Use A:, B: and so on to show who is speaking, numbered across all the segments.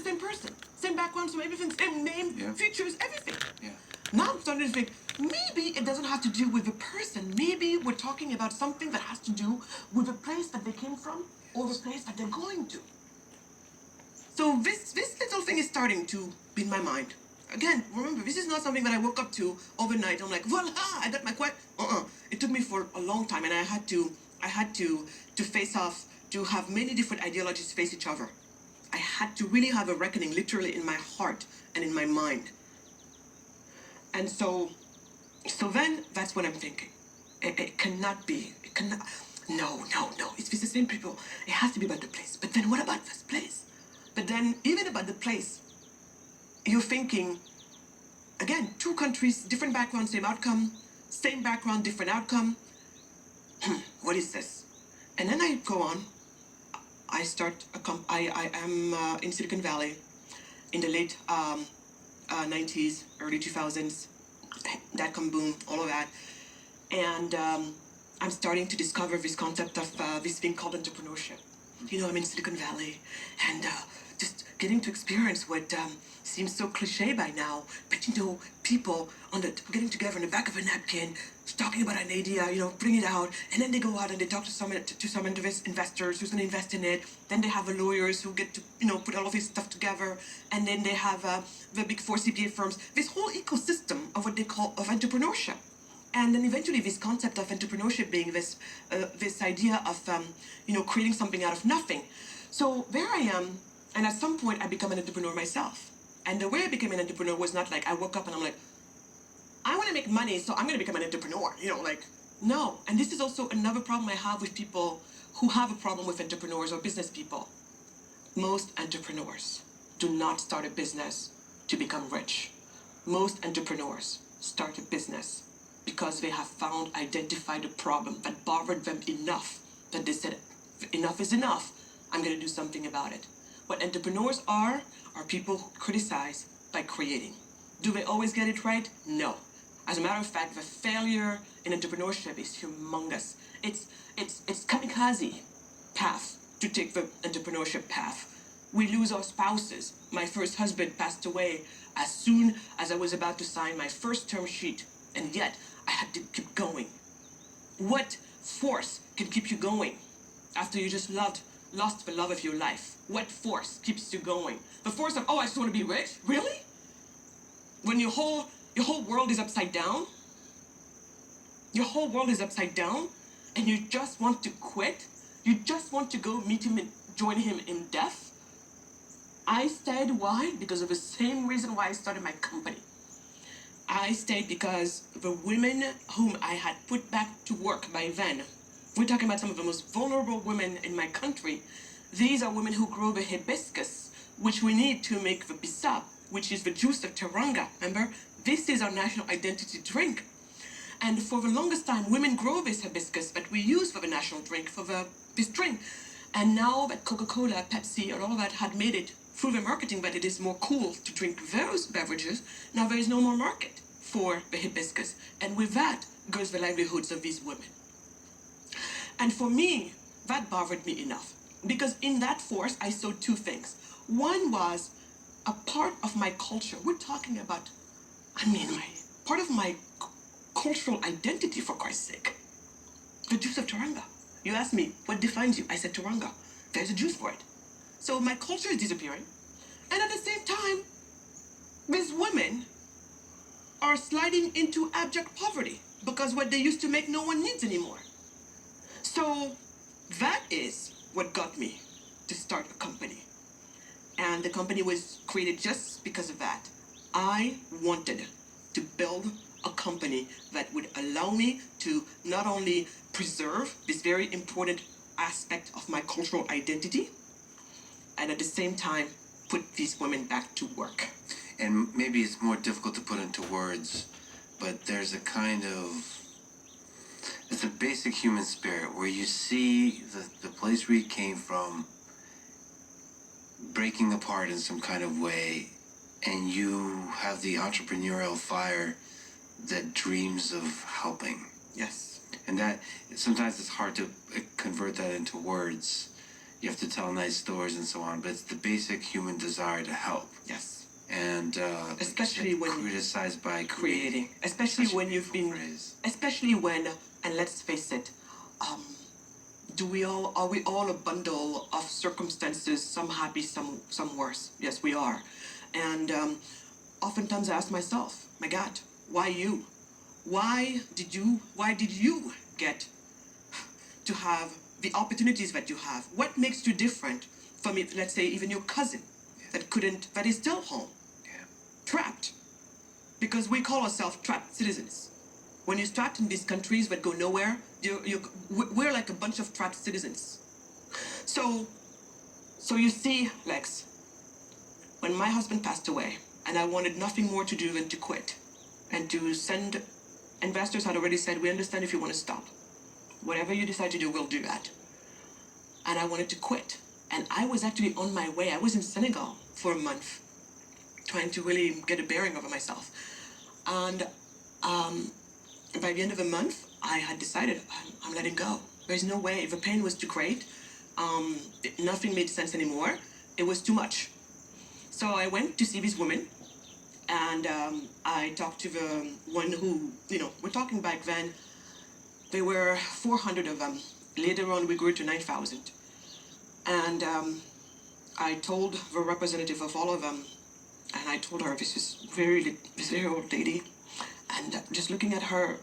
A: same person, same background, same everything, same name,
B: Yeah.
A: features, everything.
B: Yeah.
A: Now I'm starting to think, maybe it doesn't have to do with the person. Maybe we're talking about something that has to do with the place that they came from or the place that they're going to. So this little thing is starting to be in my mind. Again, remember, this is not something that I woke up to overnight. I'm like, voila, I got my It took me for a long time, and I had to face off, to have many different ideologies face each other. I had to really have a reckoning, literally in my heart and in my mind. And so then that's what I'm thinking. It cannot be. It cannot. No. It's the same people. It has to be about the place. But then what about this place? But then even about the place, you're thinking, again, two countries, different background, same outcome, same background, different outcome. What is this? And then I go on. I start. I am in Silicon Valley in the late 90s, early 2000s. Dot-com boom, all of that. And I'm starting to discover this concept of this thing called entrepreneurship. You know, I'm in Silicon Valley, and just getting to experience what seems so cliche by now, but you know, people getting together on the back of a napkin, talking about an idea, you know, bring it out, and then they go out and they talk to some investors who's going to invest in it. Then they have the lawyers who get to, you know, put all of this stuff together, and then they have the big four CPA firms. This whole ecosystem of what they call of entrepreneurship. And then eventually this concept of entrepreneurship being this idea of, you know, creating something out of nothing. So there I am, and at some point I become an entrepreneur myself. And the way I became an entrepreneur was not like I woke up and I'm like, I want to make money, so I'm going to become an entrepreneur. You know, like, no. And this is also another problem I have with people who have a problem with entrepreneurs or business people. Most entrepreneurs do not start a business to become rich. Most entrepreneurs start a business because they have identified a problem that bothered them enough that they said, enough is enough, I'm going to do something about it. What entrepreneurs are people who criticize by creating. Do they always get it right? No. As a matter of fact, the failure in entrepreneurship is humongous. It's kamikaze path to take the entrepreneurship path. We lose our spouses. My first husband passed away as soon as I was about to sign my first term sheet, and yet I had to keep going. What force can keep you going after you just lost the love of your life? What force keeps you going? The force of, oh, I just want to be rich? Really? When your whole world is upside down? Your whole world is upside down, and you just want to quit? You just want to go meet him and join him in death? I stayed. Why? Because of the same reason why I started my company. I stayed because the women whom I had put back to work by then, we're talking about some of the most vulnerable women in my country. These are women who grow the hibiscus, which we need to make the bissap, which is the juice of teranga. Remember? This is our national identity drink. And for the longest time, women grow this hibiscus that we use for the national drink, for this drink. And now that Coca-Cola, Pepsi, and all of that had made it through the marketing that it is more cool to drink those beverages, now there is no more market for the hibiscus. And with that goes the livelihoods of these women. And for me, that bothered me enough. Because in that force, I saw two things. One was a part of my culture. We're talking about, part of my cultural identity, for Christ's sake. The juice of Turanga. You asked me, what defines you? I said Turanga. There's a juice for it. So my culture is disappearing. And at the same time, these women are sliding into abject poverty because what they used to make, no one needs anymore. So that is what got me to start a company. And the company was created just because of that. I wanted to build a company that would allow me to not only preserve this very important aspect of my cultural identity, and at the same time, put these women back to work.
B: And maybe it's more difficult to put into words, but there's a kind of, it's a basic human spirit where you see the place where you came from breaking apart in some kind of way, and you have the entrepreneurial fire that dreams of helping.
A: Yes.
B: And that, sometimes it's hard to convert that into words. you have to tell nice stories and so on, but it's the basic human desire to help.
A: Yes.
B: And
A: especially when
B: criticized by creating.
A: Especially when you've been,
B: phrase.
A: especially when, and let's face it, are we all a bundle of circumstances, some happy, some worse? Yes, we are. And oftentimes I ask myself, my God, why you? Why did you get to have the opportunities that you have? What makes you different from, let's say, even your cousin that is still home, trapped? Because we call ourselves trapped citizens. When you're trapped in these countries that go nowhere, we're like a bunch of trapped citizens. So you see, Lex, when my husband passed away, and I wanted nothing more to do than to quit, and to send, investors had already said, we understand if you want to stop. Whatever you decide to do, we'll do that. And I wanted to quit. And I was actually on my way. I was in Senegal for a month, trying to really get a bearing over myself. And by the end of the month, I had decided I'm letting go. There's no way. The pain was too great. Nothing made sense anymore. It was too much. So I went to see this woman, and I talked to the one who, we're talking back then, there were 400 of them. Later on, we grew to 9,000. And I told the representative of all of them, and I told her, this is this very old lady. And just looking at her,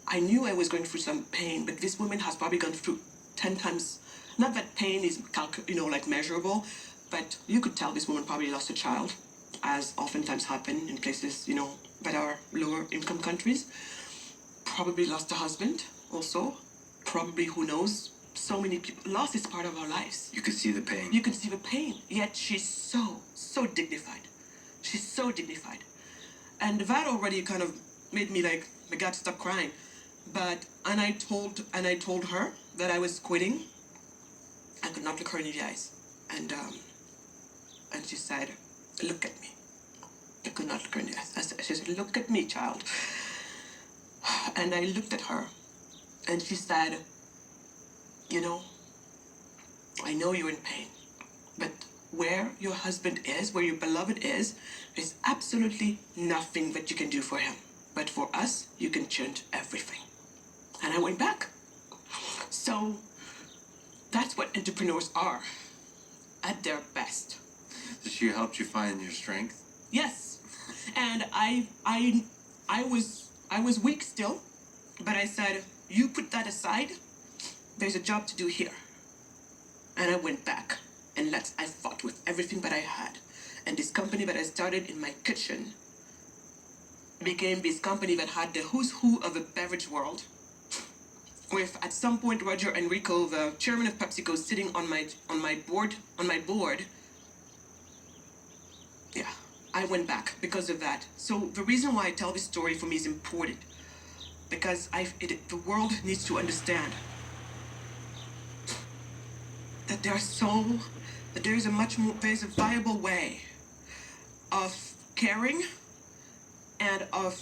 A: I knew I was going through some pain, but this woman has probably gone through 10 times. Not that pain is, measurable, but you could tell this woman probably lost a child, as oftentimes happen in places, that are lower income countries. Probably lost a husband also. Probably, who knows, so many people. Loss is part of our lives.
B: You could see the pain.
A: You can see the pain, yet she's so dignified. She's so dignified. And that already kind of made me like, I got to stop crying. And I told her that I was quitting. I could not look her in the eyes. And she said, look at me. I could not look her in the eyes. She said, look at me, child. And I looked at her, and she said, I know you're in pain, but where your husband is, where your beloved is, there's absolutely nothing that you can do for him. But for us, you can change everything. And I went back. So that's what entrepreneurs are at their best.
B: So she helped you find your strength?
A: Yes. And I was weak still, but I said, you put that aside, there's a job to do here. And I went back, and I fought with everything that I had. And this company that I started in my kitchen became this company that had the who's who of the beverage world. With, at some point, Roger Enrico, the chairman of PepsiCo, sitting on my board. Yeah, I went back because of that. So the reason why I tell this story for me is important, because the world needs to understand that there's a viable way of caring and of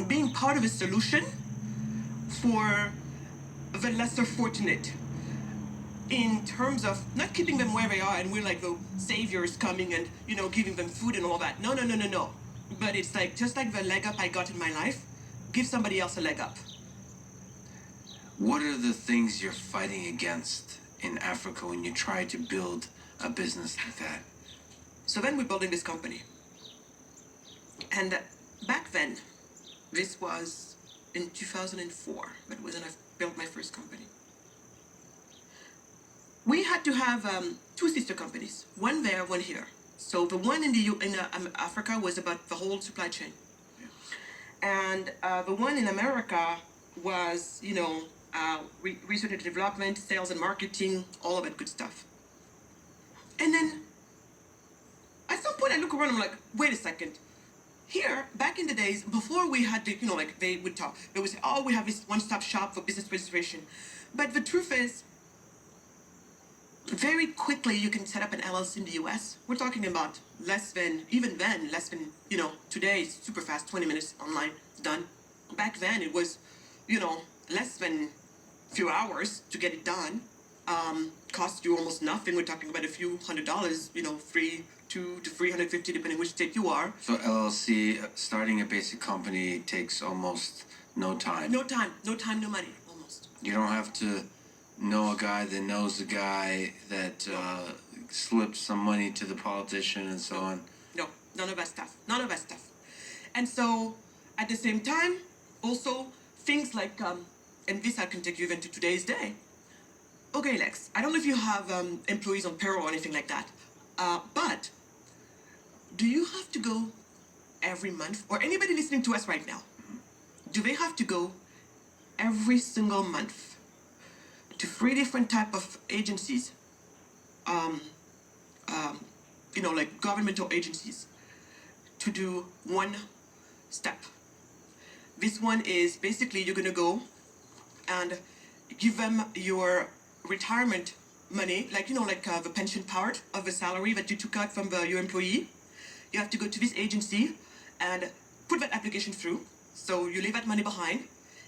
A: being part of a solution for the lesser fortunate, in terms of not keeping them where they are and we're like the saviors coming and, giving them food and all that. No. But it's like, just like the leg up I got in my life, give somebody else a leg up.
B: What are the things you're fighting against in Africa when you try to build a business like that?
A: So then we're building this company. And back then, this was in 2004, that was when I built my first company. We had to have two sister companies, one there, one here. So the one in Africa was about the whole supply chain. And the one in America was, research and development, sales and marketing, all of that good stuff. And then at some point I look around, I'm like, wait a second. Here, back in the days, before we had to, they would talk, they would say, oh, we have this one-stop shop for business registration. But the truth is, very quickly you can set up an LLC in the US. We're talking about less than, today it's super fast, 20 minutes online, done. Back then it was, less than a few hours to get it done. cost you almost nothing. We're talking about a few $100, free $200 to $350, depending which state you are.
B: So LLC, starting a basic company takes almost no time.
A: No time, no money, almost.
B: You don't have to know a guy that knows a guy that slipped some money to the politician and so on.
A: No, none of that stuff. None of that stuff. And so, at the same time, also things like, and this I can take you even to today's day. Okay, Lex, I don't know if you have employees on payroll or anything like that, but do you have to go every month, or anybody listening to us right now, do they have to go every single month to 3 different type of agencies, like governmental agencies, to do one step? This one is basically you're gonna go and give them your retirement money, like the pension part of the salary that you took out from your employee. You have to go to this agency and put that application through. So you leave that money behind.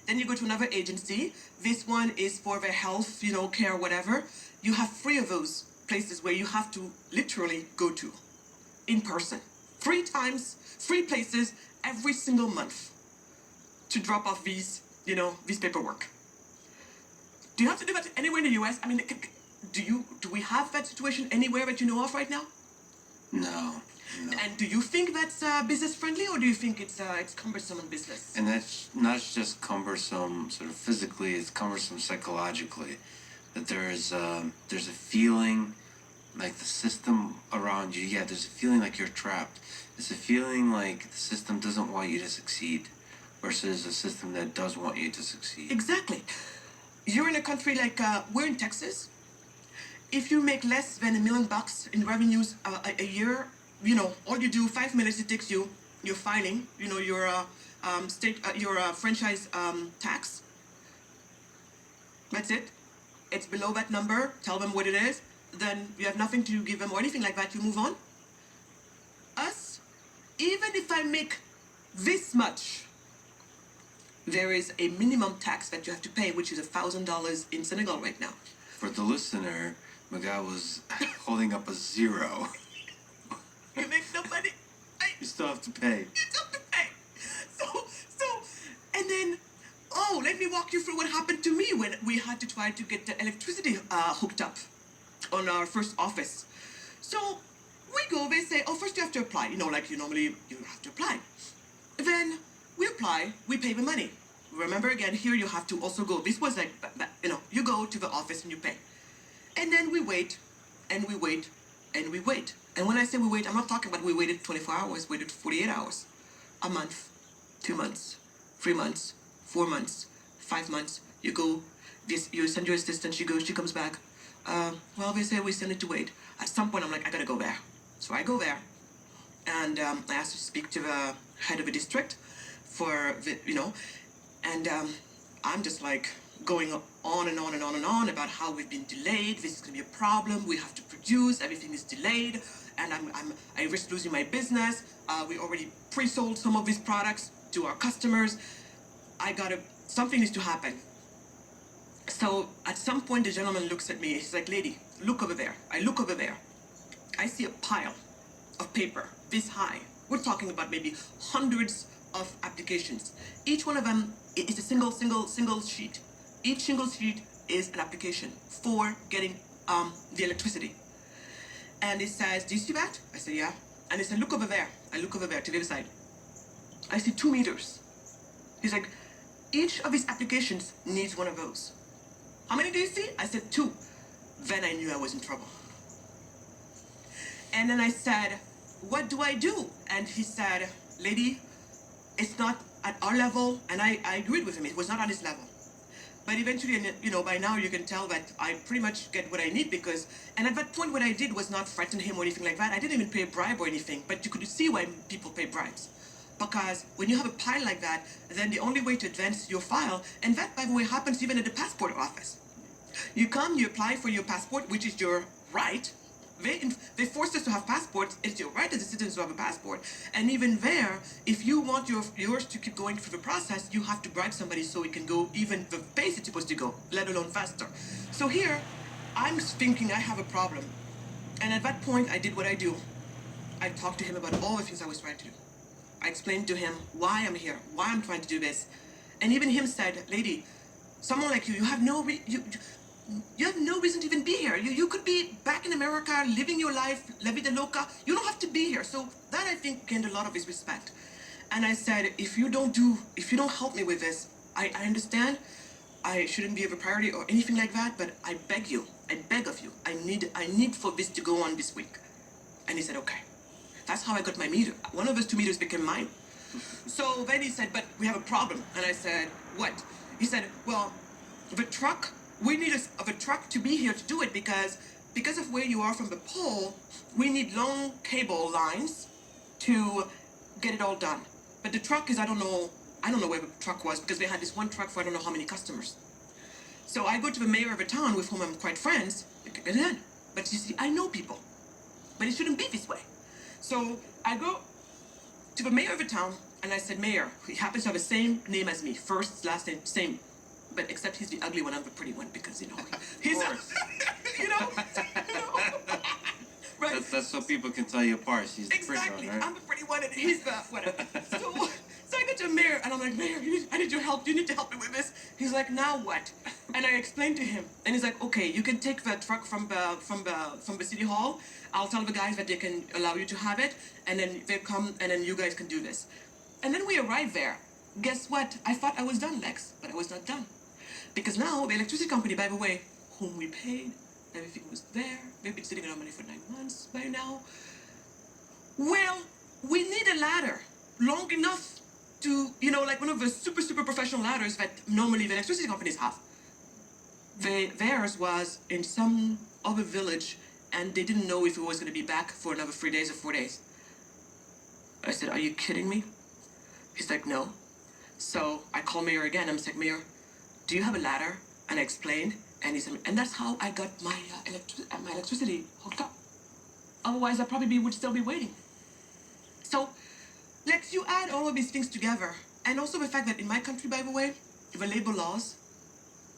A: Then you go to another agency. This one is for their health, care, whatever. You have 3 of those places where you have to literally go to in person. 3 times, 3 places every single month to drop off these paperwork. Do you have to do that anywhere in the U.S.? I mean, do we have that situation anywhere that you know of right now?
B: No.
A: And do you think that's business friendly, or do you think it's cumbersome in business?
B: And that's not just cumbersome sort of physically, it's cumbersome psychologically. That there's a feeling like the system around you, there's a feeling like you're trapped. It's a feeling like the system doesn't want you to succeed versus a system that does want you to succeed.
A: Exactly. You're in a country like, we're in Texas. If you make less than $1 million in revenues a year, all you do, 5 minutes it takes you, you're filing, your franchise tax. That's it. It's below that number. Tell them what it is. Then you have nothing to give them or anything like that. You move on. Us, even if I make this much, there is a minimum tax that you have to pay, which is $1,000 in Senegal right now.
B: For the listener, Maga was holding up a 0.
A: You make no money.
B: You still have to pay.
A: You still have to pay. And then, let me walk you through what happened to me when we had to try to get the electricity hooked up on our first office. So we go, they say, first you have to apply. Like you normally, you have to apply. Then we apply, we pay the money. Remember again, here you have to also go. This was like, you go to the office and you pay. And then we wait, and we wait, and we wait. And when I say we wait, I'm not talking about we waited 24 hours, waited 48 hours. A month, 2 months, 3 months, 4 months, 5 months. You go, you send your assistant, she goes, she comes back. They say we send it to wait. At some point, I'm like, I gotta go there. So I go there, and I asked to speak to the head of the district for and I'm just like going on and on and on and on about how we've been delayed. This is gonna be a problem. We have to produce. Everything is delayed, and I risk losing my business. We already pre-sold some of these products to our customers. Something needs to happen. So at some point, the gentleman looks at me. He's like, "Lady, look over there." I look over there. I see a pile of paper this high. We're talking about maybe hundreds of applications. Each one of them is a single sheet. Each single sheet is an application for getting the electricity. And it says, "Do you see that?" I said, "Yeah." And he said, "Look over there." I look over there to the other side. I see 2 meters. He's like, "Each of these applications needs one of those." "How many do you see?" I said, 2. Then I knew I was in trouble. And then I said, "What do I do?" And he said, "Lady, it's not at our level." And I agreed with him. It was not on his level. But eventually, by now you can tell that I pretty much get what I need and at that point what I did was not threaten him or anything like that. I didn't even pay a bribe or anything, but you could see why people pay bribes. Because when you have a pile like that, then the only way to advance your file, and that, by the way, happens even at the passport office. You come, you apply for your passport, which is your right. They forced us to have passports. It's your right as a citizen to have a passport. And even there, if you want yours to keep going through the process, you have to bribe somebody so it can go even the pace it's supposed to go, let alone faster. So here, I'm thinking I have a problem. And at that point, I did what I do. I talked to him about all the things I was trying to do. I explained to him why I'm here, why I'm trying to do this. And even him said, lady, someone like you have no you have no reason to even be here. You could be back in America, living your life, la vida loca. You don't have to be here. So that, I think, gained a lot of his respect. And I said, if you don't help me with this, I understand I shouldn't be of a priority or anything like that, but I beg of you, I need for this to go on this week. And he said, okay. That's how I got my meter. One of those 2 meters became mine. So then he said, but we have a problem. And I said, what? He said, well, the truck, we need a truck to be here to do it because of where you are from the pole, we need long cable lines to get it all done. But the truck is, I don't know where the truck was because they had this one truck for I don't know how many customers. So I go to the mayor of a town with whom I'm quite friends, to get it in. But you see, I know people. But it shouldn't be this way. So I go to the mayor of the town and I said, Mayor, he happens to have the same name as me, first, last name, same. But except he's the ugly one, I'm the pretty one because, he's, you know, right?
B: That's so people can tell you apart. She's the pretty
A: Exactly.
B: one, right?
A: I'm the pretty one and he's the whatever. So I go to Mayor and I'm like, Mayor, I need your help. You need to help me with this. He's like, now what? And I explained to him, and he's like, okay, you can take the truck from the city hall. I'll tell the guys that they can allow you to have it, and then they come, and then you guys can do this. And then we arrived there. Guess what? I thought I was done, Lex, but I was not done. Because now the electricity company, by the way, whom we paid, everything was there. They've been sitting on our money for 9 months by now. Well, we need a ladder long enough to, like one of the super, super professional ladders that normally the electricity companies have. Theirs was in some other village, and they didn't know if it was going to be back for another 3 days or 4 days. I said, are you kidding me? He's like, no. So I called Mayor again. I'm like, Mayor, do you have a ladder? And I explained, and he said, and that's how I got my electricity hooked up. Otherwise, I probably would still be waiting. So, Lex, you add all of these things together, and also the fact that in my country, by the way, the labor laws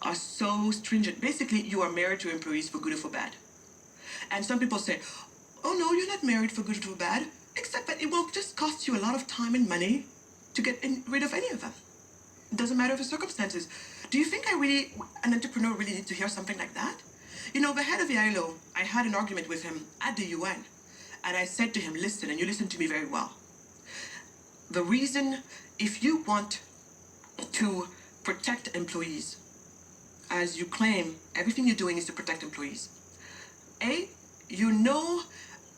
A: are so stringent. Basically, you are married to employees for good or for bad. And some people say, oh no, you're not married for good or for bad, except that it will just cost you a lot of time and money to get rid of any of them. It doesn't matter the circumstances. Do you think an entrepreneur really needs to hear something like that? The head of the ILO, I had an argument with him at the UN, and I said to him, listen, and you listen to me very well. The reason, if you want to protect employees, as you claim everything you're doing is to protect employees, you know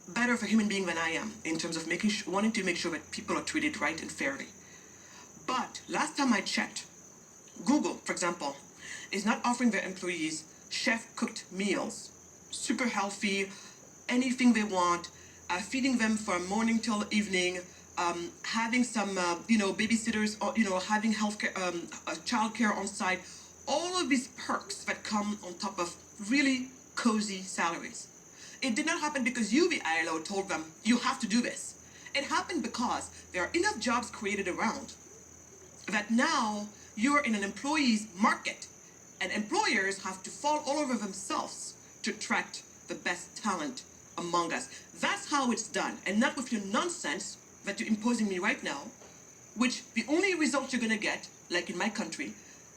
A: better of a human being than I am in terms of wanting to make sure that people are treated right and fairly. But last time I checked, Google, for example, is not offering their employees chef-cooked meals, super healthy, anything they want, feeding them from morning till evening, having some, babysitters, or, having healthcare, childcare on site, all of these perks that come on top of really cozy salaries. It did not happen because you, the ILO, told them, you have to do this. It happened because there are enough jobs created around that now you're in an employee's market, and employers have to fall all over themselves to attract the best talent among us. That's how it's done, and not with your nonsense that you're imposing me right now, which the only result you're gonna get, like in my country,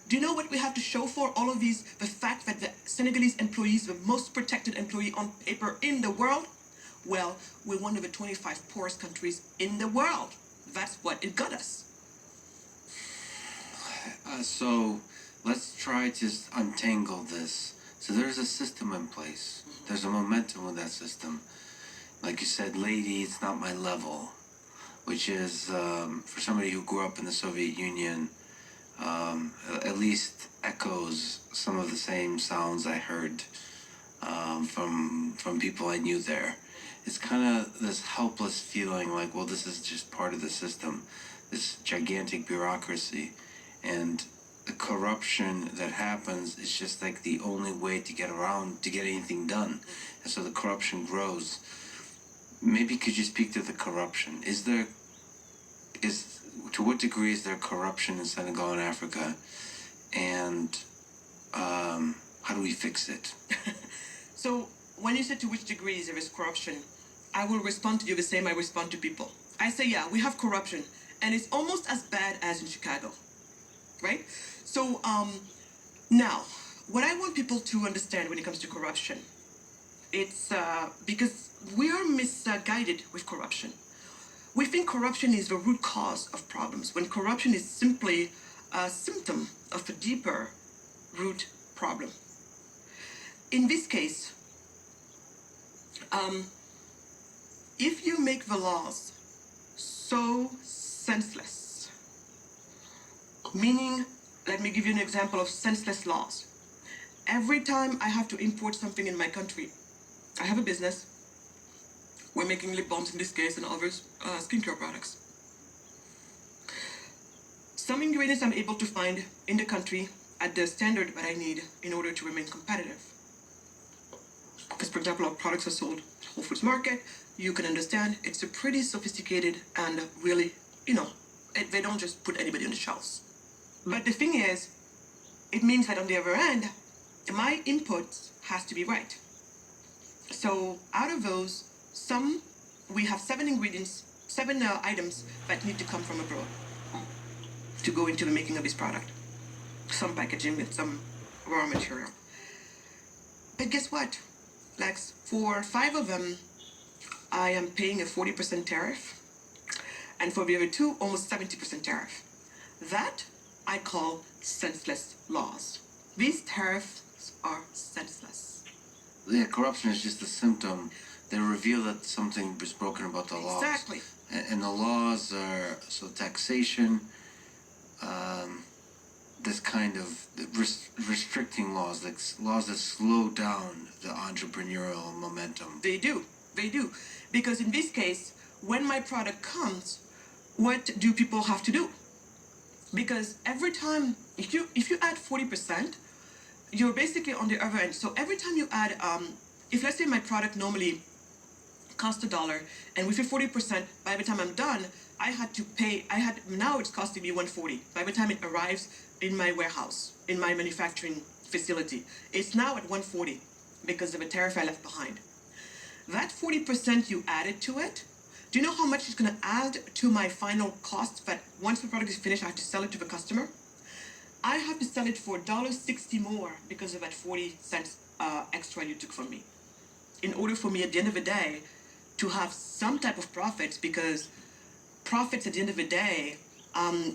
A: do you know what we have to show for all of these? The fact that the Senegalese employees, the most protected employee on paper in the world? Well, we're one of the 25 poorest countries in the world. That's what it got us.
B: So let's try to untangle this. So there's a system in place. There's a momentum with that system. Like you said, lady, it's not my level, which is, for somebody who grew up in the Soviet Union, at least echoes some of the same sounds I heard from people I knew there. It's kind of this helpless feeling like, well, this is just part of the system, this gigantic bureaucracy, and the corruption that happens is just like the only way to get around, to get anything done. And so the corruption grows. Maybe could you speak to the corruption? To what degree is there corruption in Senegal and Africa? And how do we fix it?
A: So when you say to which degree there is corruption, I will respond to you the same I respond to people. I say, yeah, we have corruption, and it's almost as bad as in Chicago, right? So now, what I want people to understand when it comes to corruption, it's because we are misguided with corruption. We think corruption is the root cause of problems, when corruption is simply a symptom of a deeper root problem. In this case, if you make the laws so senseless, meaning, let me give you an example of senseless laws. Every time I have to import something in my country, I have a business. We're making lip balms in this case and other skincare products. Some ingredients I'm able to find in the country at the standard that I need in order to remain competitive. Because, for example, our products are sold at Whole Foods Market. You can understand it's a pretty sophisticated and really, they don't just put anybody on the shelves. But the thing is, it means that on the other end, my input has to be right. So out of those, we have 7 ingredients, 7 items that need to come from abroad to go into the making of this product. Some packaging and some raw material. But guess what? Like, for 5 of them, I am paying a 40% tariff, and for the other 2, almost 70% tariff. That I call senseless laws. These tariffs are senseless.
B: Yeah, corruption is just a symptom. They reveal that something is broken about the laws.
A: Exactly.
B: And the laws are, so taxation, this kind of restricting laws, like laws that slow down the entrepreneurial momentum.
A: They do. Because in this case, when my product comes, what do people have to do? Because every time, if you add 40%, you're basically on the other end. So every time you add, if let's say my product normally cost $1, and with your 40%, by the time I'm done, now it's costing me $1.40. By the time it arrives in my warehouse, in my manufacturing facility, it's now at $1.40 because of a tariff I left behind. That 40% you added to it, do you know how much it's going to add to my final cost? That once the product is finished, I have to sell it to the customer. I have to sell it for $1.60 more because of that 40 cents extra you took from me. In order for me at the end of the day to have some type of profits, because profits at the end of the day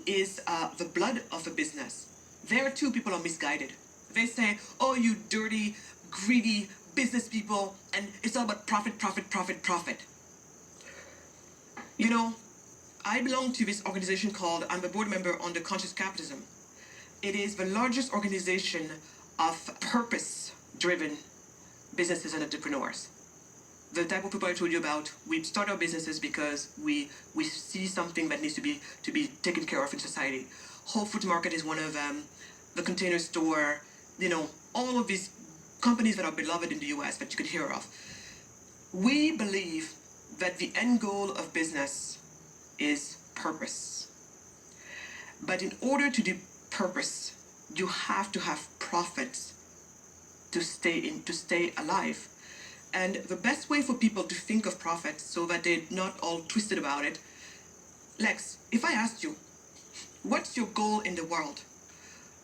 A: is the blood of a business. There too, people are misguided. They say, oh, you dirty, greedy business people, and it's all about profit, profit, profit, profit. I belong to this organization called, I'm a board member on the Conscious Capitalism. It is the largest organization of purpose-driven businesses and entrepreneurs. The type of people I told you about, we start our businesses because we see something that needs to be taken care of in society. Whole Foods Market is one of them. The Container Store, all of these companies that are beloved in the U.S. that you could hear of. We believe that the end goal of business is purpose. But in order to do purpose, you have to have profits to stay alive. And the best way for people to think of profits so that they're not all twisted about it, Lex, if I asked you, what's your goal in the world?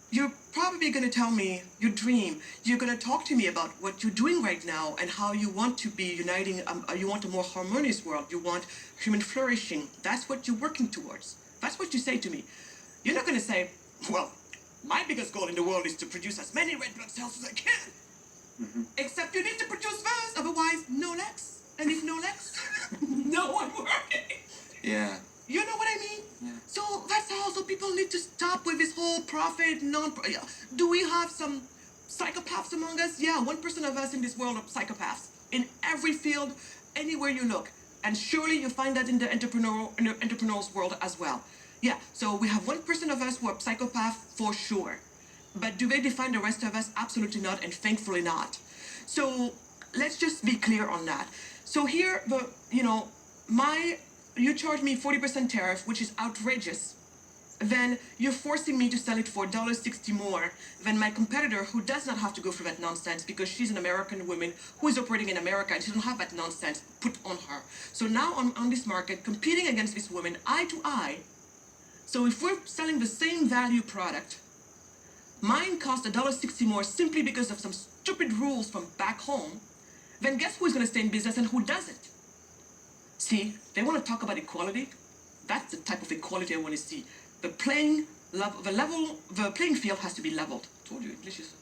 A: You're probably going to tell me your dream. You're going to talk to me about what you're doing right now and how you want to be uniting, you want a more harmonious world. You want human flourishing. That's what you're working towards. That's what you say to me. You're not going to say, well, my biggest goal in the world is to produce as many red blood cells as I can. Mm-hmm. Except you need to produce those, otherwise no Lex. And if no Lex, no one working.
B: Yeah.
A: You know what I mean?
B: Yeah.
A: So that's all. So people need to stop with this whole profit, Do we have some psychopaths among us? Yeah, 1% of us in this world are psychopaths. In every field, anywhere you look. And surely you find that in the entrepreneur's world as well. Yeah, so we have 1% of us who are psychopaths for sure. But do they define the rest of us? Absolutely not, and thankfully not. So let's just be clear on that. So here, you charge me 40% tariff, which is outrageous. then you're forcing me to sell it for $1.60 more than my competitor who does not have to go through that nonsense because she's an American woman who is operating in America and she doesn't have that nonsense put on her. So now on this market, competing against this woman eye to eye. So if we're selling the same value product, mine cost $1.60 more simply because of some stupid rules from back home, then guess who's going to stay in business and who doesn't? See, they want to talk about equality. That's the type of equality I want to see. The playing field has to be leveled. I told you English is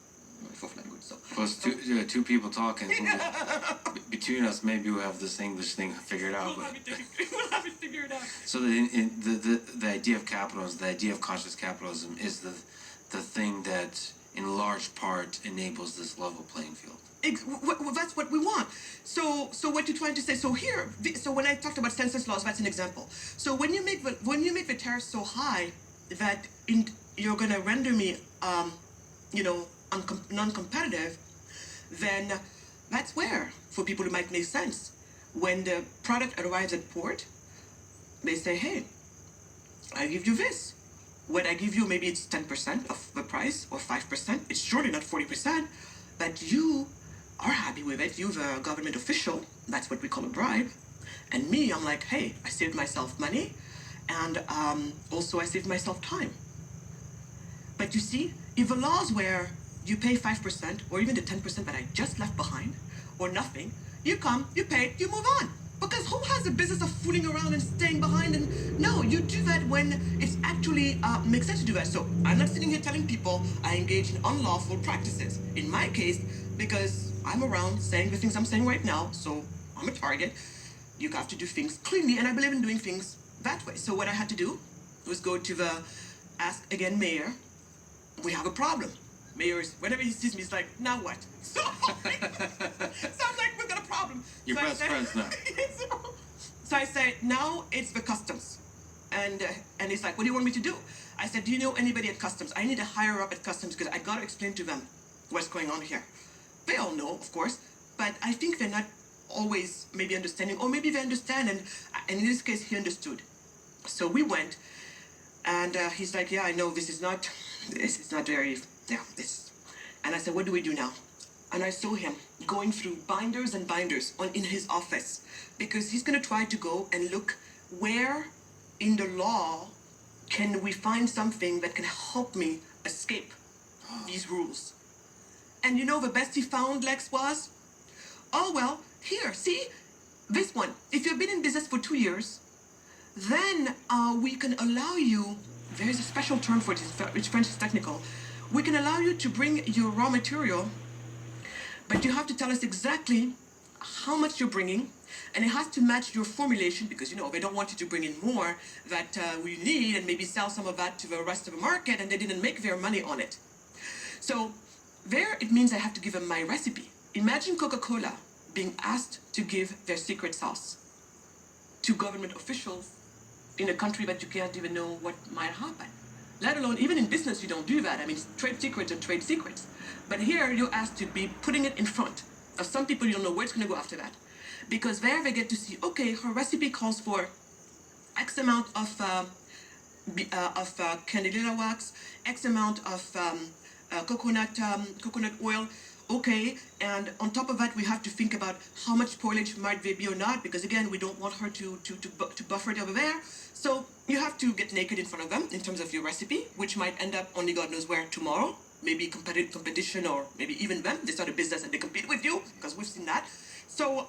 A: my fourth language. So
B: Plus, two people talking. Between us, maybe we'll have this English thing figured out.
A: we'll have it figured out.
B: So the idea of capitalism, the idea of conscious capitalism, is the thing that, in large part, enables this level playing field.
A: That's what we want. So what you're trying to say. So here, so when I talked about census laws, that's an example. So when you make the tariff so high that you're going to render me, non-competitive, then that's where, for people, it might make sense. When the product arrives at port, they say, hey, I give you this. What I give you, maybe it's 10% of the price or 5%. It's surely not 40%, but you are happy with it. You're the government official. That's what we call a bribe. And me, I'm like, hey, I saved myself money, and also I saved myself time. But you see, if the laws where you pay 5% or even the 10% that I just left behind, or nothing, you come, you pay, you move on. Because who has the business of fooling around and staying behind? And no, you do that when it's actually makes sense to do that. So I'm not sitting here telling people I engage in unlawful practices. In my case, because I'm around saying the things I'm saying right now, so I'm a target. You have to do things cleanly, and I believe in doing things that way. So what I had to do was go to the Ask Again Mayor. We have a problem. Mayor is, whenever he sees me, he's like, now what? So I'm like, we've got a problem.
B: Your best friends now.
A: So I said, now it's the customs. And he's like, what do you want me to do? I said, do you know anybody at customs? I need a higher up at customs because I got to explain to them what's going on here. They all know, of course, but I think they're not always maybe understanding, or maybe they understand, and in this case, he understood. So we went, and he's like, yeah, I know this is not very, yeah, this. And I said, what do we do now? And I saw him going through binders and binders in his office, because he's going to try to go and look where in the law can we find something that can help me escape these rules. And you know the best he found, Lex, was? Oh, well, here, see? This one. If you've been in business for 2 years, then we can allow you, there's a special term for it, which French is technical. We can allow you to bring your raw material, but you have to tell us exactly how much you're bringing, and it has to match your formulation, because, you know, they don't want you to bring in more that we need and maybe sell some of that to the rest of the market, and they didn't make their money on it. So there, it means I have to give them my recipe. Imagine Coca-Cola being asked to give their secret sauce to government officials in a country that you can't even know what might happen. Let alone, even in business, you don't do that. I mean, trade secrets are trade secrets. But here, you're asked to be putting it in front of some people. You don't know where it's going to go after that. Because there they get to see, okay, her recipe calls for X amount of candela wax, X amount of coconut oil. Okay, and on top of that, we have to think about how much spoilage might there be or not, because again, we don't want her to buffer it over there. So you have to get naked in front of them in terms of your recipe, which might end up only God knows where tomorrow. Maybe competition, or maybe even them. They start a business and they compete with you, because we've seen that. So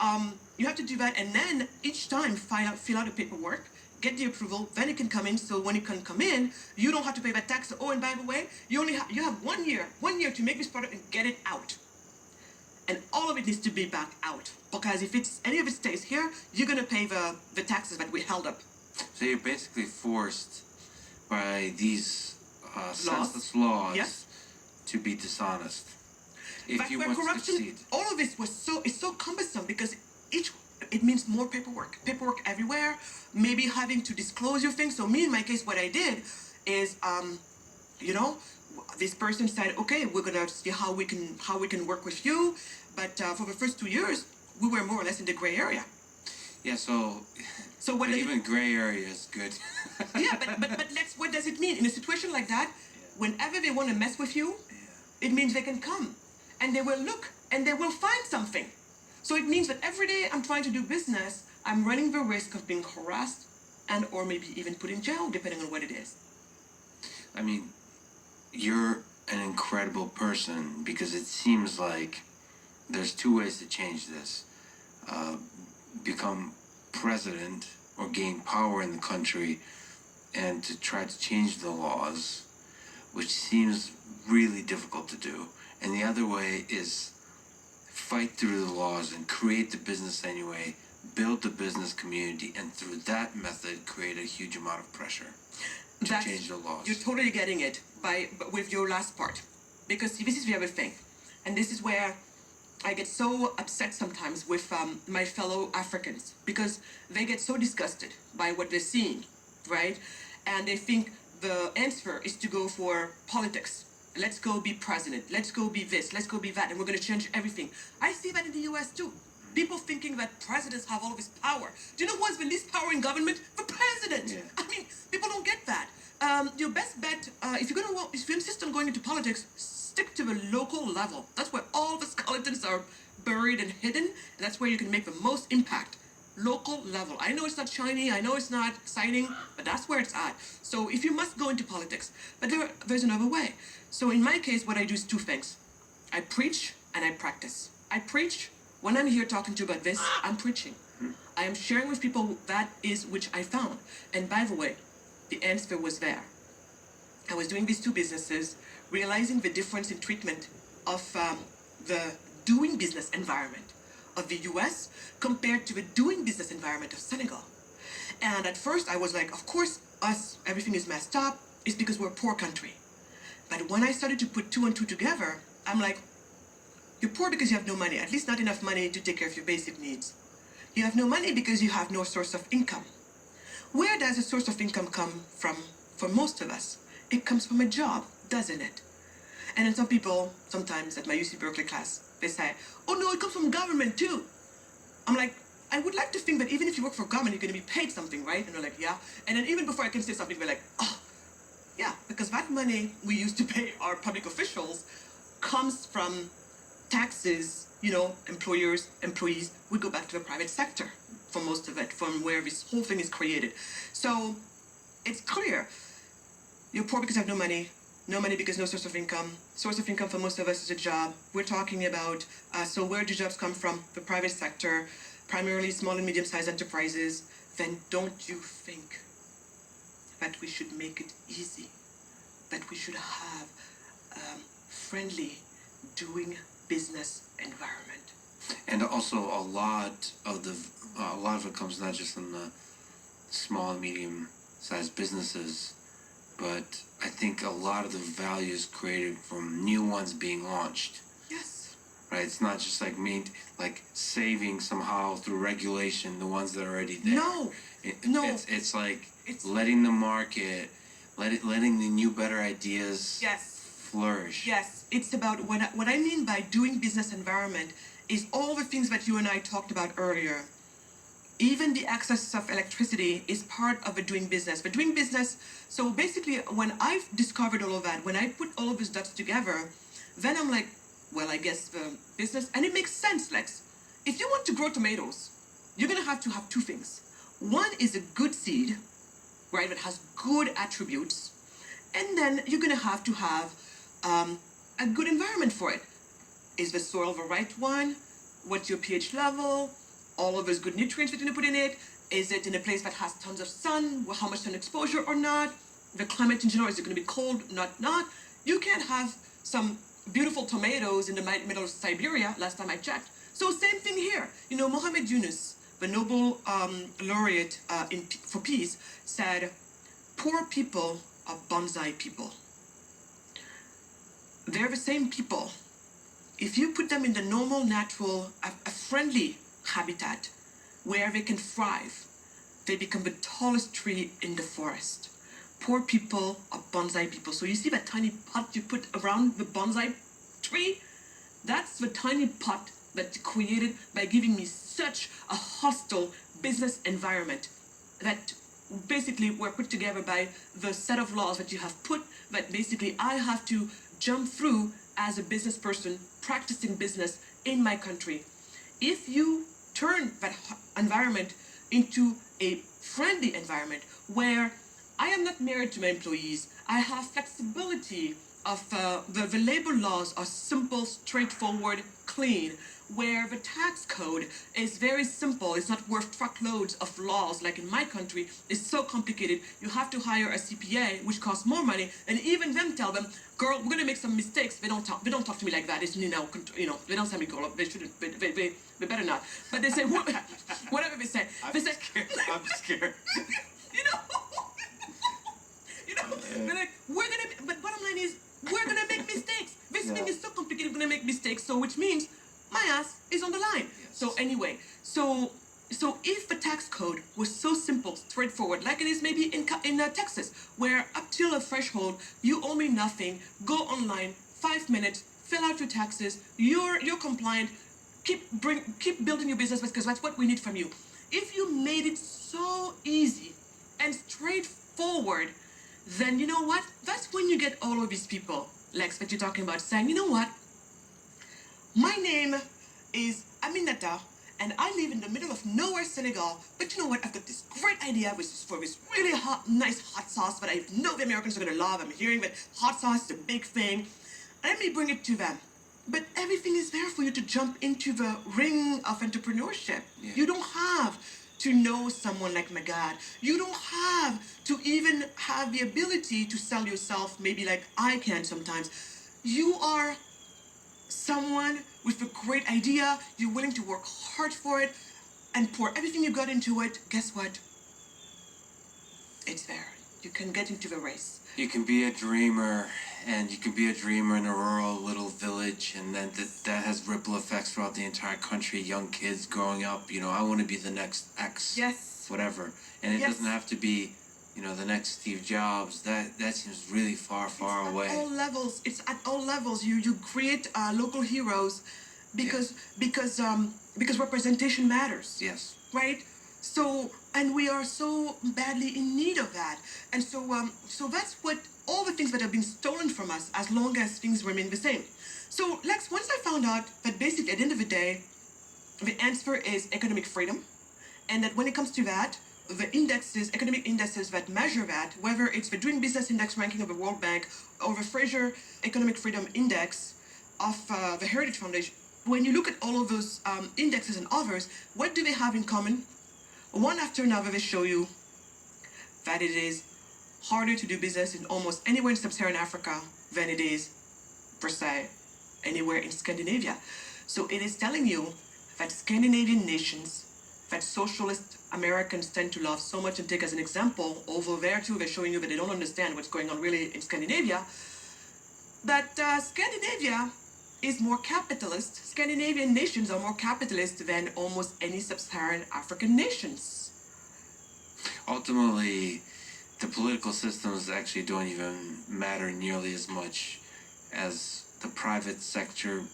A: you have to do that, and then each time fill out the paperwork, get the approval, then it can come in. So when it can come in, you don't have to pay that tax. Oh, and by the way, you have 1 year to make this product and get it out. And all of it needs to be back out, because if any of it stays here, you're gonna pay the taxes that we held up.
B: So you're basically forced by these census laws to be dishonest if
A: But
B: you
A: where
B: want to
A: corruption,
B: succeed.
A: all of this is so cumbersome, because it means more paperwork everywhere. Maybe having to disclose your things. So me, in my case, what I did is, this person said, okay, we're gonna see how we can work with you, but for the first 2 years, we were more or less in the gray area.
B: Yeah, so
A: So what
B: but
A: does
B: even gray area is good.
A: yeah, but let's, what does it mean? In a situation like that, whenever they want to mess with you, it means they can come and they will look and they will find something. So it means that every day I'm trying to do business, I'm running the risk of being harassed and or maybe even put in jail, depending on what it is.
B: I mean, you're an incredible person because it seems like there's two ways to change this. Uh, become president or gain power in the country and to try to change the laws, which seems really difficult to do. And the other way is fight through the laws and create the business anyway, build the business community, and through that method create a huge amount of pressure to change the laws.
A: You're totally getting it with your last part. Because see, this is the other thing. And this is where I get so upset sometimes with my fellow Africans because they get so disgusted by what they're seeing, right? And they think the answer is to go for politics. Let's go be president. Let's go be this. Let's go be that. And we're going to change everything. I see that in the US too. People thinking that presidents have all of this power. Do you know who has the least power in government? The president.
B: Yeah.
A: I mean, people don't get that. Your best bet, if you insist on going into politics, stick to the local level. That's where all the skeletons are buried and hidden, and that's where you can make the most impact. Local level. I know it's not shiny, I know it's not exciting, but that's where it's at. So if you must go into politics, but there's another way. So in my case, what I do is two things. I preach and I practice. I preach. When I'm here talking to you about this, I'm preaching. I am sharing with people that is which I found. And by the way, the answer was there. I was doing these two businesses, realizing the difference in treatment of the doing business environment of the US compared to the doing business environment of Senegal. And at first I was like, of course, us, everything is messed up. It's because we're a poor country. But when I started to put two and two together, I'm like, you're poor because you have no money, at least not enough money to take care of your basic needs. You have no money because you have no source of income. Where does a source of income come from for most of us? It comes from a job, doesn't it? And then some people, sometimes at my UC Berkeley class, they say, oh no, it comes from government too. I'm like, I would like to think that even if you work for government, you're going to be paid something, right? And they're like, yeah. And then even before I can say something, they're like, oh, yeah, because that money we use to pay our public officials comes from taxes, employers, employees would go back to the private sector for most of it, from where this whole thing is created. So it's clear. You're poor because you have no money. No money because no source of income. Source of income for most of us is a job. We're talking about, so where do jobs come from? The private sector, primarily small and medium-sized enterprises. Then don't you think that we should make it easy? That we should have friendly doing business environment?
B: And also a lot of it comes not just from the small and medium sized businesses, but I think a lot of the value is created from new ones being launched.
A: Yes.
B: Right? It's not just like saving somehow through regulation the ones that are already there.
A: No.
B: It's like letting the market, letting the new better ideas flourish.
A: Yes. It's about what I mean by doing business environment is all the things that you and I talked about earlier. Even the access of electricity is part of the doing business. But doing business, so basically when I've discovered all of that, when I put all of these dots together, then I'm like, well, I guess the business, and it makes sense, Lex. If you want to grow tomatoes, you're going to have two things. One is a good seed, right, that has good attributes. And then you're going to have a good environment for it. Is the soil the right one? What's your pH level? All of those good nutrients that you're going to put in it? Is it in a place that has tons of sun? How much sun exposure or not? The climate in general, is it going to be cold? Not. You can't have some beautiful tomatoes in the middle of Siberia, last time I checked. So same thing here. Mohammed Yunus, the Nobel laureate for peace, said, poor people are bonsai people. They're the same people. If you put them in the normal, natural, a friendly habitat where they can thrive, they become the tallest tree in the forest. Poor people are bonsai people. So you see that tiny pot you put around the bonsai tree? That's the tiny pot that created by giving me such a hostile business environment that basically were put together by the set of laws that you have put that basically I have to jump through as a business person practicing business in my country. If you turn that environment into a friendly environment where I am not married to my employees, I have flexibility of the labor laws are simple, straightforward, clean, where the tax code is very simple. It's not worth truckloads of laws like in my country. It's so complicated. You have to hire a CPA, which costs more money, and even them tell them, "Girl, we're gonna make some mistakes." They don't talk. They don't talk to me like that. It's They don't tell me, "Girl, they shouldn't. They better not." But they say whatever they say. They say,
B: I'm scared.
A: you know. They're like, but bottom line is, we're gonna make mistakes. This thing is so complicated, we're gonna make mistakes. So, which means my ass is on the line.
B: Yes.
A: So anyway, so if the tax code was so simple, straightforward, like it is maybe in Texas, where up till a threshold you owe me nothing, go online, 5 minutes, fill out your taxes, you're compliant, keep building your business because that's what we need from you. If you made it so easy and straightforward, then you know what? That's when you get all of these people, Lex, that you're talking about, saying, you know what? My name is Aminata, and I live in the middle of nowhere, Senegal. But you know what? I've got this great idea for this really nice hot sauce that I know the Americans are going to love. I'm hearing that hot sauce is a big thing. Let me bring it to them. But everything is there for you to jump into the ring of entrepreneurship.
B: Yeah.
A: You don't have to know someone like my God. You don't have to even have the ability to sell yourself, maybe like I can sometimes. You are someone with a great idea, you're willing to work hard for it and pour everything you got into it. Guess what? It's there. You can get into the race.
B: You can be a dreamer, and you can be a dreamer in a rural little village, and then that has ripple effects throughout the entire country. Young kids growing up, I want to be the next X.
A: Yes.
B: Whatever. And it doesn't have to be, the next Steve Jobs. That seems really far away.
A: At all levels. It's at all levels. You create local heroes because representation matters.
B: Yes.
A: Right? So, and we are so badly in need of that. And so that's what all the things that have been stolen from us as long as things remain the same. So, Lex, once I found out that basically at the end of the day, the answer is economic freedom, and that when it comes to that, the economic indices that measure that, whether it's the Doing Business Index ranking of the World Bank or the Fraser Economic Freedom Index of the Heritage Foundation, when you look at all of those indexes and others, what do they have in common? One after another, they show you that it is harder to do business in almost anywhere in sub-Saharan Africa than it is, per se, anywhere in Scandinavia. So it is telling you that Scandinavian nations, that socialist Americans tend to love so much and take as an example, over there too, they're showing you that they don't understand what's going on really in Scandinavia, that Scandinavia is more capitalist. Scandinavian nations are more capitalist than almost any sub-Saharan African nations.
B: Ultimately, the political systems actually don't even matter nearly as much as the private sector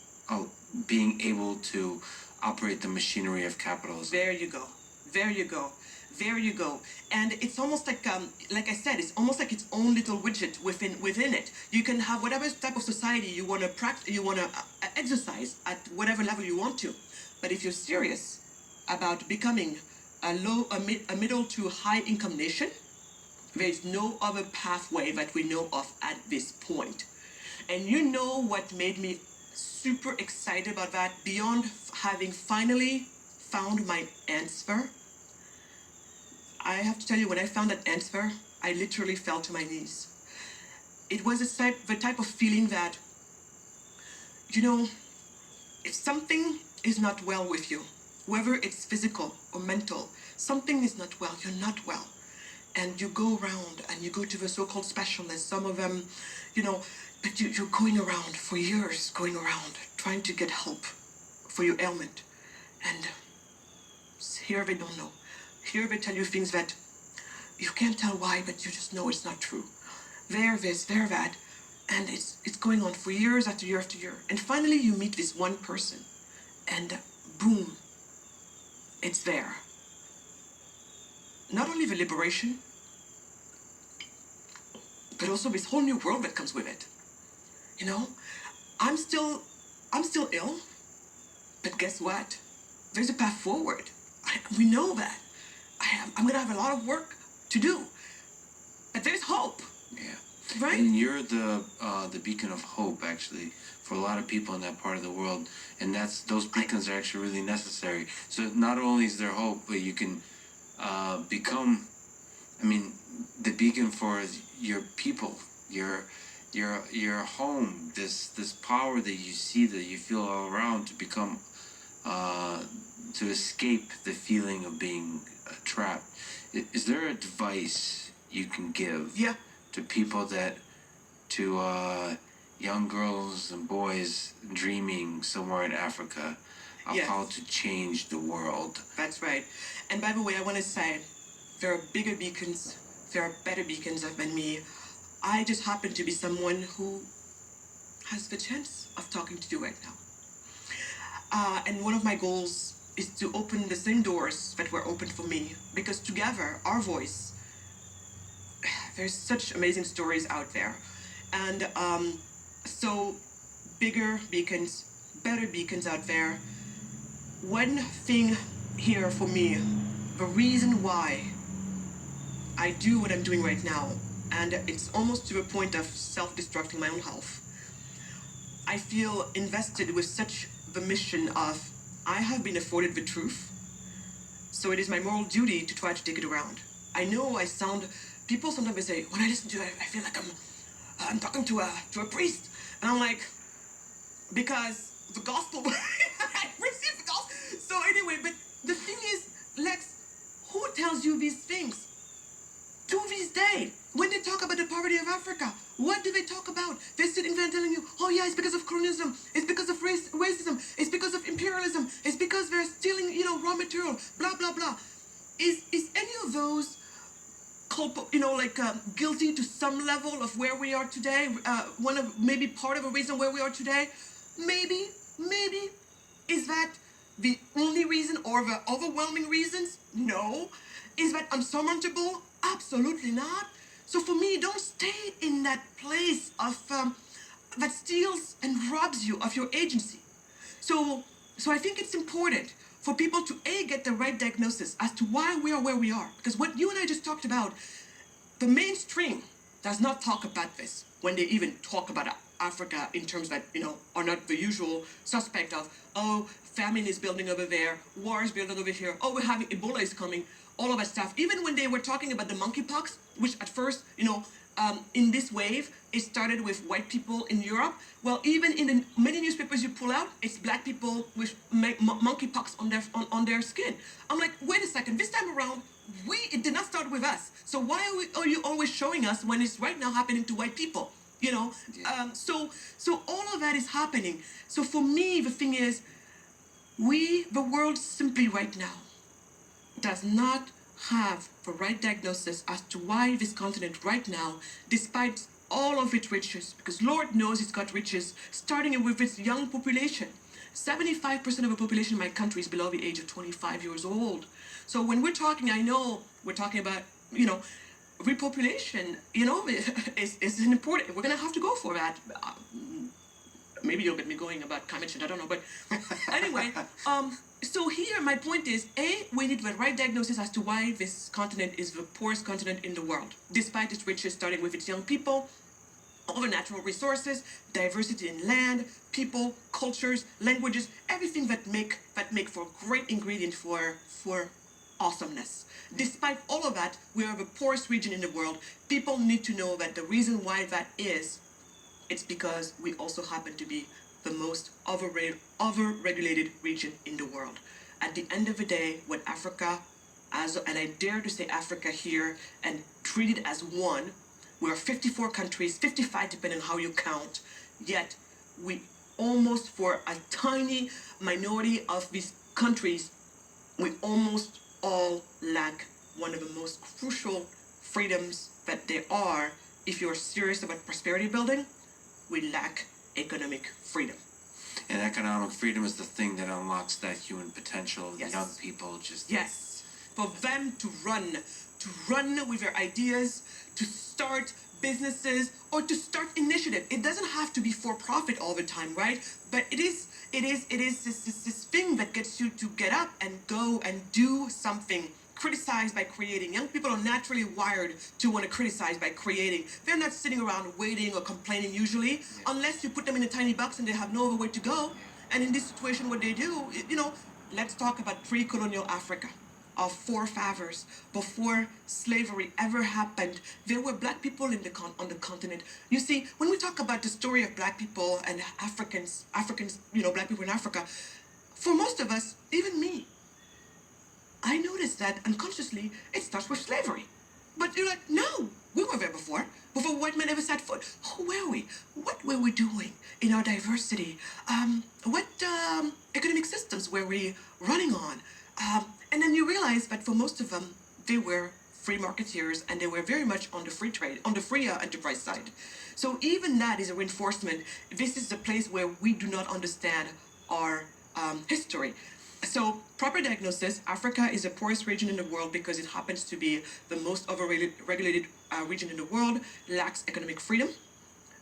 B: being able to operate the machinery of capitalism.
A: There you go. There you go. There you go. And it's almost like I said, it's almost like its own little widget within it. You can have whatever type of society you want to practice, you want to exercise at whatever level you want to. But if you're serious about becoming a middle to high income nation, there is no other pathway that we know of at this point. And you know what made me super excited about that, beyond having finally found my answer? I have to tell you, when I found that answer, I literally fell to my knees. It was the type of feeling that, if something is not well with you, whether it's physical or mental, something is not well, you're not well. And you go around and you go to the so-called specialists, some of them, but you're going around for years, trying to get help for your ailment. And here they don't know. Here they tell you things that you can't tell why, but you just know it's not true. They're this, they're that. And it's going on for years after year after year. And finally you meet this one person. and boom, it's there. Not only the liberation, but also this whole new world that comes with it. You know, I'm still, I'm still ill, but guess what? There's a path forward. We know that. I'm gonna have a lot of work to do, but there's hope,
B: Yeah.
A: right?
B: And you're the beacon of hope, actually, for a lot of people in that part of the world, and those beacons are actually really necessary. So not only is there hope, but you can become, I mean, the beacon for your people, your home. This power that you see, that you feel all around, to become to escape the feeling of being trapped. Is there advice you can give
A: Yeah,
B: to people to young girls and boys dreaming somewhere in Africa of
A: yes.
B: how to change the world?
A: That's right. And by the way, I want to say there are bigger beacons, there are better beacons than me. I just happen to be someone who has the chance of talking to you right now. And one of my goals is to open the same doors that were opened for me, because together, our voice, there's such amazing stories out there. And so, bigger beacons, better beacons out there. One thing here for me, the reason why I do what I'm doing right now, and it's almost to a point of self-destructing my own health. I feel invested with such the mission of I have been afforded the truth, so it is my moral duty to try to take it around. I know I sound. People sometimes say when I listen to it, I feel like I'm talking to a priest, and I'm like, because the gospel, I receive the gospel. So anyway, but the thing is, Lex, who tells you these things? To this day, when they talk about the poverty of Africa, what do they talk about? They're sitting there telling you, oh yeah, it's because of colonialism, it's because of racism, it's because of imperialism, it's because they're stealing, raw material, blah, blah, blah. Is any of those guilty to some level of where we are today? One of maybe part of a reason where we are today? Maybe. Is that the only reason or the overwhelming reasons? No. Is that unsurmountable? Absolutely not. So for me, don't stay in that place of that steals and robs you of your agency. So, so I think it's important for people to get the right diagnosis as to why we are where we are. Because what you and I just talked about, the mainstream does not talk about this when they even talk about Africa in terms that, are not the usual suspect of, oh, famine is building over there, war is building over here, oh, we're having Ebola is coming, all of that stuff. Even when they were talking about the monkeypox, which at first, in this wave, it started with white people in Europe. Well, even in the many newspapers you pull out, it's black people with monkeypox on their skin. I'm like, wait a second, this time around, it did not start with us. So why are you always showing us when it's right now happening to white people?
B: Yeah.
A: So all of that is happening. So for me, the thing is, the world simply right now does not have the right diagnosis as to why this continent right now, despite all of its riches, because Lord knows it's got riches, starting with its young population. 75% of the population in my country is below the age of 25 years old. So when we're talking, I know we're talking about, repopulation, is an important, we're going to have to go for that. Maybe you'll get me going about climate change, I don't know, but anyway, so here my point is, we need the right diagnosis as to why this continent is the poorest continent in the world, despite its riches, starting with its young people, all the natural resources, diversity in land, people, cultures, languages, everything that make for great ingredient for awesomeness. Despite all of that, we are the poorest region in the world. People need to know that the reason why that is, it's because we also happen to be the most overregulated region in the world. At the end of the day, what Africa, and I dare to say Africa here, and treat it as one, we are 54 countries, 55 depending on how you count, yet we almost, for a tiny minority of these countries, we almost all lack one of the most crucial freedoms that there are if you're serious about prosperity building. We lack economic freedom.
B: And economic freedom is the thing that unlocks that human potential of the
A: Yes.
B: young people. Just
A: Yes, for them to run with their ideas, to start businesses or to start initiative. It doesn't have to be for profit all the time, right? But it is this thing that gets you to get up and go and do something. Criticize by creating. Young people are naturally wired to want to criticize by creating. They're not sitting around waiting or complaining usually, unless you put them in a tiny box and they have no other way to go. And in this situation, what they do, let's talk about pre-colonial Africa. Our forefathers, before slavery ever happened, there were black people on the continent. You see, when we talk about the story of black people and Africans, black people in Africa, for most of us, even me, I noticed that unconsciously it starts with slavery. But you're like, no, we were there before white men ever set foot. Who were we? What were we doing in our diversity? What economic systems were we running on? And then you realize that for most of them, they were free marketeers and they were very much on the free trade, on the free enterprise side. So even that is a reinforcement. This is a place where we do not understand our history. So, proper diagnosis, Africa is the poorest region in the world because it happens to be the most overregulated region in the world, lacks economic freedom.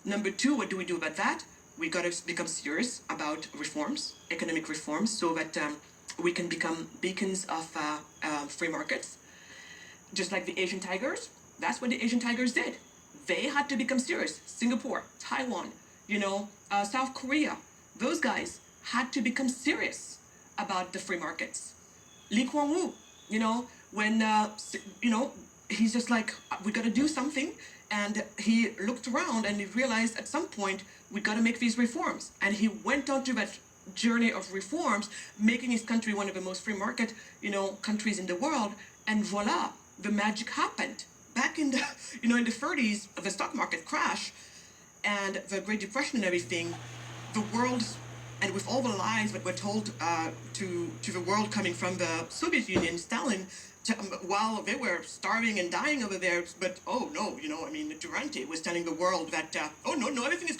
A: Number two, what do we do about that? We got to become serious about reforms, economic reforms, so that we can become beacons of free markets. Just like the Asian tigers, that's what the Asian tigers did. They had to become serious. Singapore, Taiwan, South Korea, those guys had to become serious about the free markets. Lee Kuan Yew, when he's just like, we got to do something, and he looked around and he realized at some point we got to make these reforms, and he went on to that journey of reforms, making his country one of the most free market, countries in the world, and voila, the magic happened. Back in the, in the 30s, the stock market crash, and the Great Depression and everything, the world, and with all the lies that were told to the world coming from the Soviet Union, Stalin, while they were starving and dying over there, but oh no, Durante was telling the world that, oh no, everything is